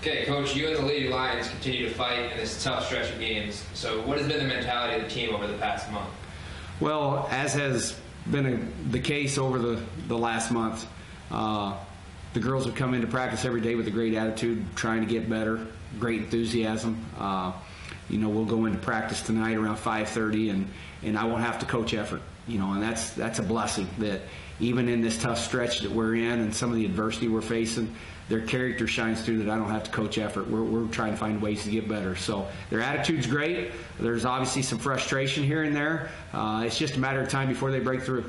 Okay, Coach, you and the Lady Lions continue to fight in this tough stretch of games. So what has been the mentality of the team over the past month? Well, as has been the case over the last month, the girls have come into practice every day with a great attitude, trying to get better, great enthusiasm. We'll go into practice tonight around 5:30, and I won't have to coach effort. And that's a blessing that even in this tough stretch that we're in and some of the adversity we're facing, their character shines through that I don't have to coach effort. We're trying to find ways to get better. So their attitude's great. There's obviously some frustration here and there. It's just a matter of time before they break through.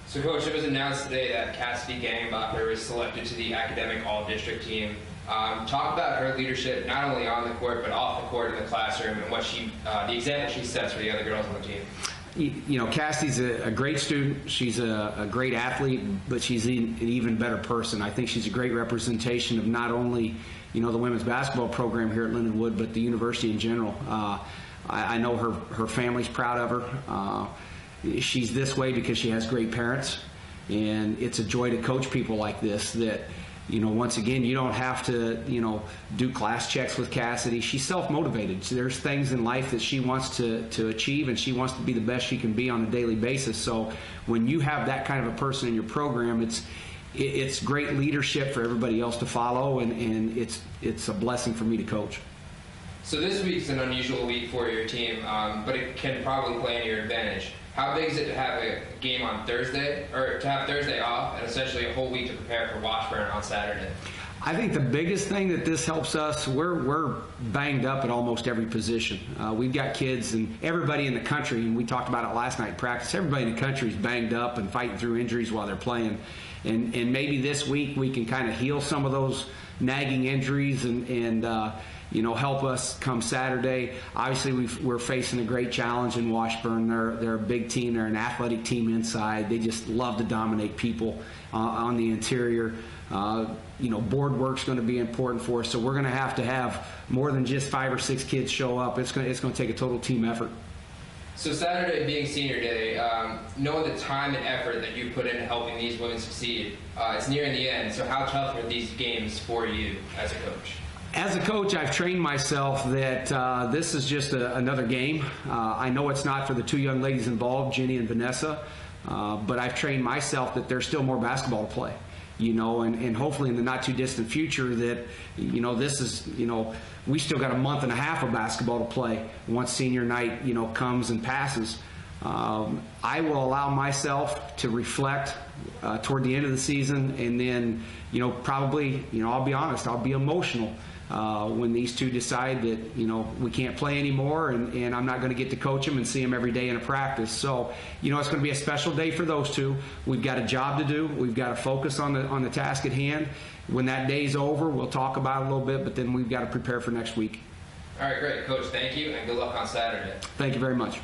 So, Coach, it was announced today that Cassidy Gangbother was selected to the academic all-district team. Talk about her leadership, not only on the court, but off the court in the classroom, and what the example she sets for the other girls on the team. Cassidy's a great student. She's a great athlete, but she's an even better person. I think she's a great representation of not only, the women's basketball program here at Lindenwood, but the university in general. I know her family's proud of her. She's this way because she has great parents, and it's a joy to coach people like this that, once again, you don't have to, do class checks with Cassidy. She's self-motivated. So there's things in life that she wants to achieve, and she wants to be the best she can be on a daily basis. So when you have that kind of a person in your program, it's great leadership for everybody else to follow, and it's a blessing for me to coach. So this week's an unusual week for your team, but it can probably play in your advantage. How big is it to have a game on Thursday, or to have Thursday off, and essentially a whole week to prepare for Washburn on Saturday? I think the biggest thing that this helps us, we're banged up at almost every position. We've got kids and everybody in the country, and we talked about it last night in practice, everybody in the country is banged up and fighting through injuries while they're playing. And maybe this week we can kind of heal some of those nagging injuries and help us come Saturday. Obviously, we're facing a great challenge in Washburn. They're a big team. They're an athletic team inside. They just love to dominate people on the interior. Board work's going to be important for us, so we're going to have more than just 5 or 6 kids show up. It's going to take a total team effort. So Saturday being senior day, knowing the time and effort that you put into helping these women succeed, it's nearing the end. So how tough are these games for you as a coach? As a coach, I've trained myself that this is just another game. I know it's not for the 2 young ladies involved, Jenny and Vanessa, but I've trained myself that there's still more basketball to play. And hopefully in the not too distant future that, this is, we still got a month and a half of basketball to play once senior night, comes and passes. I will allow myself to reflect toward the end of the season, and then, probably, I'll be honest, I'll be emotional when these 2 decide that, we can't play anymore, and I'm not going to get to coach them and see them every day in a practice. So, it's going to be a special day for those 2. We've got a job to do. We've got to focus on the task at hand. When that day's over, we'll talk about it a little bit, but then we've got to prepare for next week. All right, great. Coach, thank you, and good luck on Saturday. Thank you very much.